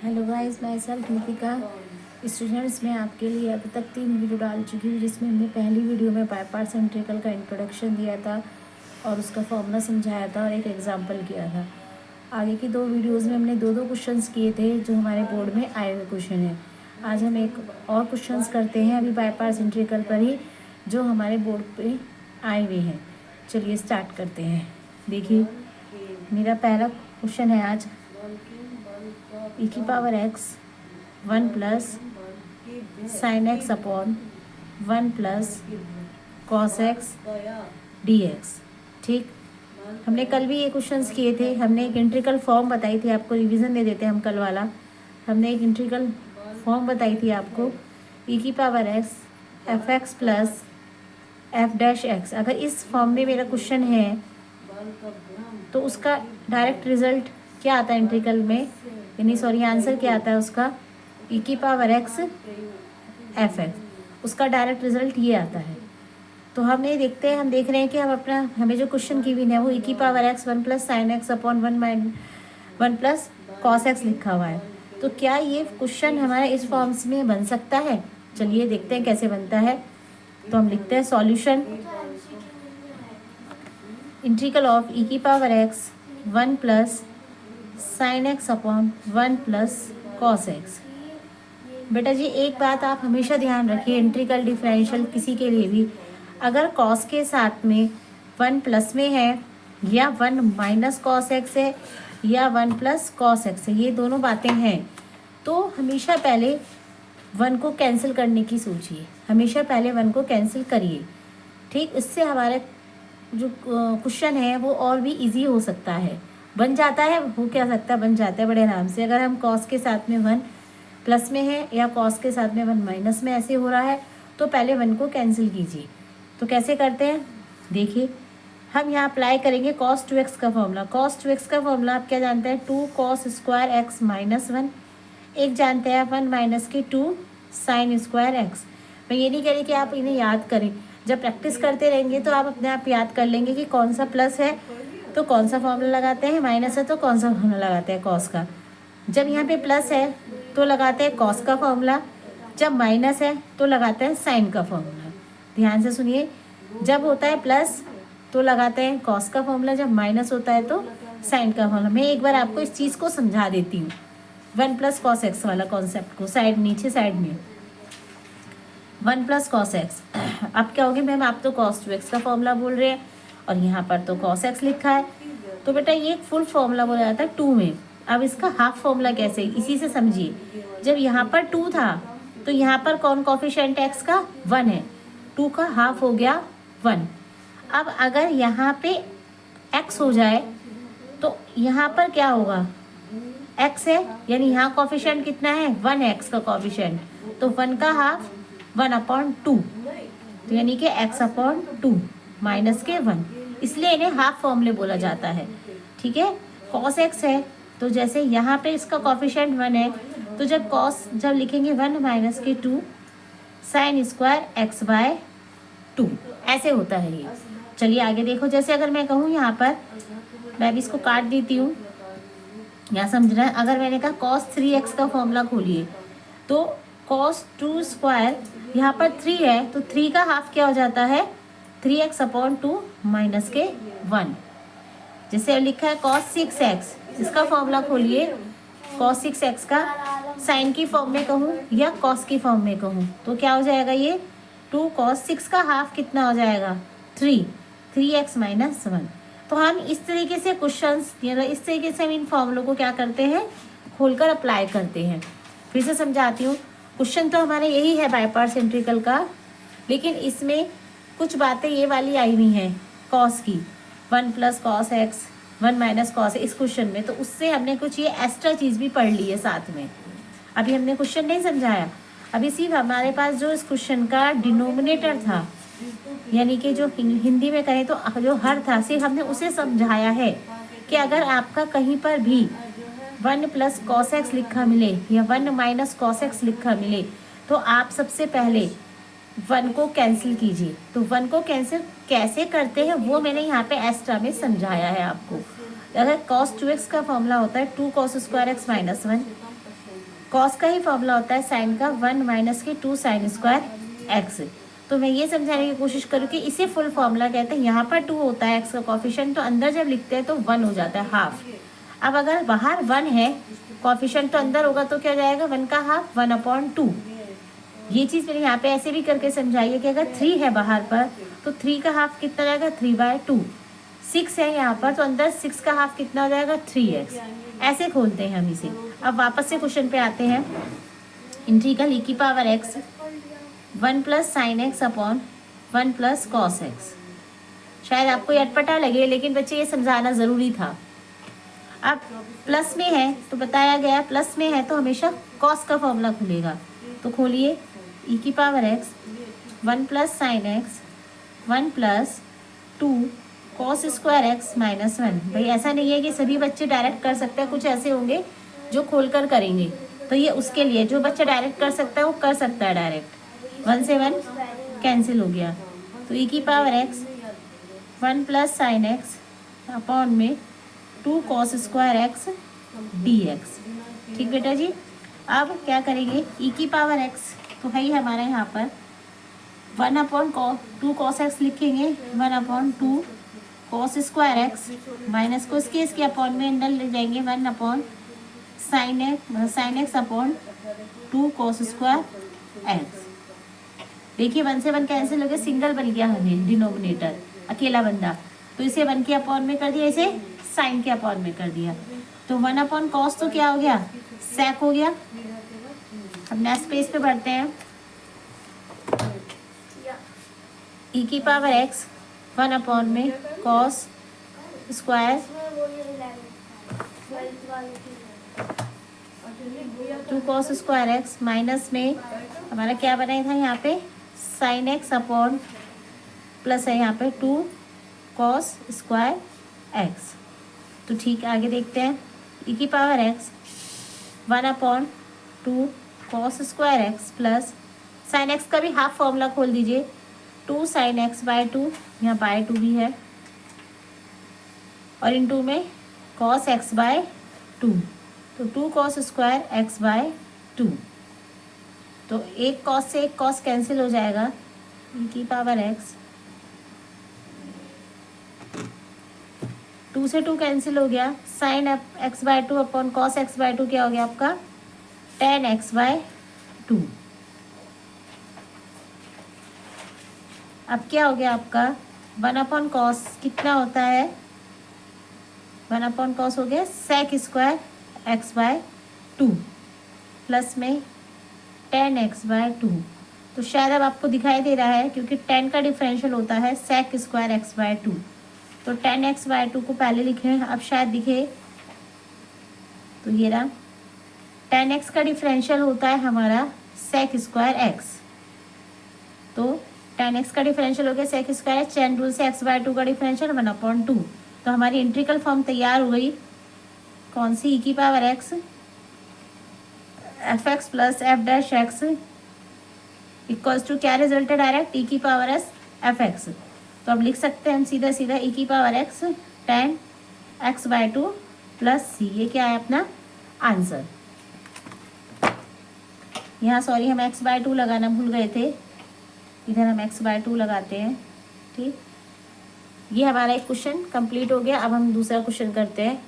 Hello guys, मैं self Nitika students में आपके लिए अभी तक 3 वीडियो डाल चुकी हूँ, जिसमें हमने पहली वीडियो में बाय पार्ट्स इंटीग्रल का इंट्रोडक्शन दिया था और उसका फॉर्मूला समझाया था और एक एग्जांपल किया था। आगे की 2 वीडियोस में हमने दो क्वेश्चंस किए थे जो हमारे बोर्ड में आए हुए क्वेश्चन हैं। आज हम एक और क्वेश्चंस करते हैं अभी बाय पार्ट्स इंटीग्रल पर ही, जो हमारे बोर्ड पे आए हुए हैं। चलिए स्टार्ट करते हैं। देखिए, मेरा पहला क्वेश्चन है आज e की power x 1 plus sine x upon 1 plus cos x D x. ठीक, हमने कल भी ये क्वेश्चंस किए थे। हमने एक इंटीग्रल फॉर्म बताई थी आपको, रिवीजन दे देते हैं हम कल वाला। हमने एक इंटीग्रल फॉर्म बताई थी आपको, e की power x F x plus F dash x. अगर इस फॉर्म में मेरा क्वेश्चन है तो उसका डायरेक्ट रिजल्ट क्या आता है इंटीग्रल में, यानी सॉरी आंसर क्या आता है उसका, e की पावर x एफ एक्स। उसका डायरेक्ट रिजल्ट ये आता है। तो हम देख रहे हैं कि हम अपना हमें जो क्वेश्चन की हुई है वो e की power x 1 plus sine x upon 1 plus cos x लिखा हुआ है। तो क्या ये क्वेश्चन हमारा इस फॉर्म्स में बन सकता है? चलिए देखते हैं कैसे बनता है। तो हम लिखते हैं सॉल्यूशन इंटीग्रल ऑफ e की power x 1 plus sine x upon 1 plus cos x. बेटा जी, एक बात आप हमेशा ध्यान रखिए, इंटीग्रल डिफरेंशियल किसी के लिए भी अगर कॉस के साथ में 1 प्लस में है या 1 माइनस कॉस एक्स है या 1 प्लस कॉस एक्स है, ये दोनों बातें हैं, तो हमेशा पहले 1 को कैंसिल करने की सोचिए। हमेशा पहले 1 को कैंसिल करिए। ठीक, इससे हमारा जो क्वेश्चन है वो और भी इजी हो सकता है, बन जाता है। हो क्या सकता है, बन जाता है बड़े आराम से। अगर हम कॉस के साथ में 1 प्लस में है या कॉस के साथ में 1 माइनस में ऐसे हो रहा है, तो पहले 1 को कैंसिल कीजिए। तो कैसे करते हैं, देखिए हम यहाँ अप्लाई करेंगे cos 2x का फॉर्मूला। cos 2x का फॉर्मूला आप क्या जानते हैं, 2 cos स्क्वायर एक्स माइनस 1। एक जानते हैं 1 माइनस के 2 साइन स्क्वायर एक्स। मैं ये नहीं कह रही कि आप इन्हें याद करें, जब प्रैक्टिस करते रहेंगे तो आप अपने आप याद कर लेंगे कि कौन सा प्लस है तो कौन सा फॉर्मूला लगाते हैं, माइनस है तो कौन सा फॉर्मूला लगाते हैं कॉस का। जब यहाँ पे प्लस है तो लगाते हैं कॉस का फॉर्मूला, जब माइनस है तो लगाते हैं साइन का फॉर्मूला। ध्यान से सुनिए, जब होता है प्लस तो लगाते हैं कॉस का फॉर्मूला, जब माइनस होता है तो साइन का फॉर्मूला। मैं एक बार आपको इस चीज़ को समझा देती हूँ, 1 प्लस कॉस एक्स वाला कॉन्सेप्ट को, साइड नीचे साइड में 1 प्लस कॉस एक्स। अब क्या होगी मैम, आप तो cos 2x का फॉर्मूला बोल रहे हैं और यहाँ पर तो cos x लिखा है, तो बेटा ये फुल फॉर्मूला बोला जाता है 2 में। अब इसका हाफ फॉर्मूला कैसे, इसी से समझिए। जब यहाँ पर 2 था तो यहाँ पर कौन कोफिशिएंट x का 1 है, 2 का हाफ हो गया 1। अब अगर यहाँ पे x हो जाए तो यहाँ पर क्या होगा, x है, यानी यहाँ कोफिशिएंट कितना है 1 है x का कोफिशिएंट, तो 1 का हाफ 1/2, तो यानी कि x अपॉन 2 माइनस के 1, इसलिए इन्हें हाफ फॉर्मूले बोला जाता है। ठीक है, cos x है तो जैसे यहाँ पे इसका कोफिशिएंट 1 है, तो जब जब लिखेंगे 1 माइनस के 2 साइन स्क्वायर x बाय 2, ऐसे होता है ये। चलिए आगे देखो, जैसे अगर मैं कहूँ यहाँ पर, मैं भी इसको काट देती हूँ, यहाँ समझना है। अगर मैंने कहा cos 3x का फॉर्मूला खोलिए, तो cos 2 स्क्वायर यहाँ पर 3 है तो 3 का हाफ क्या हो जाता है 3x अपॉन 2 माइनस के 1। जैसे लिखा है cos 6x, इसका फॉर्मूला खोलिए, cos 6x का साइन की फॉर्म में कहूँ या cos की फॉर्म में कहूँ तो क्या हो जाएगा, ये 2 cos 6 का हाफ कितना हो जाएगा 3x माइनस 1। तो हम इस तरीके से क्वेश्चंस, इस तरीके से हम इन फॉर्मूलों को क्या करते हैं, खोलकर अप्लाई करते हैं। फिर से समझाती हूँ, क्वेश्चन तो हमारा यही है बाय पार्ट्स इंटीग्रल का, लेकिन इसमें कुछ बातें ये वाली आई हुई हैं कॉस की, 1 plus cos x 1 minus cos इस क्वेश्चन में, तो उससे हमने कुछ ये एक्स्ट्रा चीज़ भी पढ़ ली है साथ में। अभी हमने क्वेश्चन नहीं समझाया, अभी सिर्फ हमारे पास जो इस क्वेश्चन का डिनोमिनेटर था, यानी कि जो हिंदी में कहें तो जो हर था, सिर्फ हमने उसे समझाया है कि अगर आपका कहीं पर भी 1 प्लस कॉस एक्स लिखा मिले या 1 माइनस कॉस एक्स लिखा मिले, तो आप सबसे पहले 1 को कैंसिल कीजिए। तो 1 को कैंसिल कैसे करते हैं वो मैंने यहाँ पे एक्स्ट्रा में समझाया है आपको। अगर cos 2x का फॉर्मूला होता है 2 cos square x minus 1, cos का ही फॉर्मूला होता है साइन का 1 माइनस के 2 साइन स्क्वायर एक्स। तो मैं ये समझाने की कोशिश करूँ कि इसे फुल फॉर्मूला कहते हैं। यहाँ पर 2 होता है एक्स का कॉफिशिएंट, तो अंदर जब लिखते हैं तो 1 हो जाता है, हाफ। अब अगर बाहर 1 है, कॉफिशिएंट तो अंदर होगा, तो क्या हो जाएगा 1 का हाफ 1/2। ये चीज़ मैंने यहाँ पे ऐसे भी करके समझाई है कि अगर 3 है बाहर पर तो 3 का हाफ कितना जाएगा 3/2। 6 है यहाँ पर तो अंदर 6 का हाफ कितना हो जाएगा 3x। ऐसे खोलते हैं हम इसे। अब वापस से क्वेश्चन पे आते हैं। इंटीग्रल e की power x 1 plus sine x upon 1 plus cos x. शायद आपको ये अटपटा लगे, लेकिन बच्चे ये समझाना ज़रूरी था। अब प्लस में है तो बताया गया, प्लस में है तो हमेशा कॉस का फॉर्मूला खुलेगा। तो खोलिए e की power x 1 plus sine x 1 plus 2 cos square x minus 1। भाई ऐसा नहीं है कि सभी बच्चे डायरेक्ट कर सकते हैं, कुछ ऐसे होंगे जो खोलकर करेंगे, तो ये उसके लिए जो बच्चा डायरेक्ट कर सकता है वो कर सकता है डायरेक्ट। 1 से 1 कैंसिल हो गया, तो e की power x 1 plus sine x upon में 2 कॉस स्क्वायर एक्स dx। ठीक बेटा जी। अब क्या करेंगे, e की पावर x तो है ही हमारा यहाँ पर 1/2 कॉस एक्स लिखेंगे, 1/2 कॉस स्क्वायर एक्स माइनस को इसके अपॉन में अंदर ले जाएंगे 1 sine x upon 2 cos square x. देखिए 1 से 1 कैंसिल हो गया, सिंगल बन गया हमें डिनोमिनेटर, अकेला बंदा, तो इसे 1 के अपॉन में कर दिया, इसे साइन के अपॉन में कर दिया, तो 1/cos तो क्या हो गया सेक हो गया। अब नेक्स्ट पेज पे बढ़ते हैं। e की पावर x 1 में cos square 2 cos square x minus में हमारा क्या बनाया था यहाँ पे साइन एक्स अपॉन प्लस है यहाँ पे 2 कॉस स्क्वायर एक्स। तो ठीक है, आगे देखते हैं। e की power x 1/2 cos square x plus sine x का भी हाफ फॉर्मूला खोल दीजिए, 2 साइन x/2, यहाँ /2 भी है, और इन 2 में कॉस x/2, तो 2 कॉस स्क्वायर x/2। तो एक कॉस से एक कॉस कैंसिल हो जाएगा, e की पावर x 2 से 2 कैंसिल हो गया, sign x/2 upon cos x/2 क्या हो गया आपका tan x/2। अब क्या हो गया आपका 1/cos कितना होता है, 1/cos हो गया सेक स्क्वायर x/2 प्लस में tan x/2। तो शायद अब आपको दिखाई दे रहा है क्योंकि tan का डिफरेंशियल होता है सेक स्क्वायर x/2, तो tan x/2 को पहले लिखें, अब शायद दिखे, तो ये रहा tan x का डिफरेंशियल होता है हमारा सेक स्क्वायर x, तो tan x का डिफरेंशियल हो गया सेक स्क्वायर, चैन रूल से x/2 का डिफरेंशियल 1/2। तो हमारी इंट्रिकल फॉर्म तैयार हो गई, कौन सी, e की power x fx plus F dash X equals to क्या रिजल्ट है डायरेक्ट e की पावर s fx। तो अब लिख सकते हैं हम सीधा सीधा e की power x tan x/2 plus c, ये क्या है अपना आंसर। यहाँ सॉरी हम x/2 लगाना भूल गए थे, इधर हम x/2 लगाते हैं। ठीक, ये हमारा एक क्वेश्चन कंप्लीट हो गया। अब हम दूसरा क्वेश्चन करते हैं।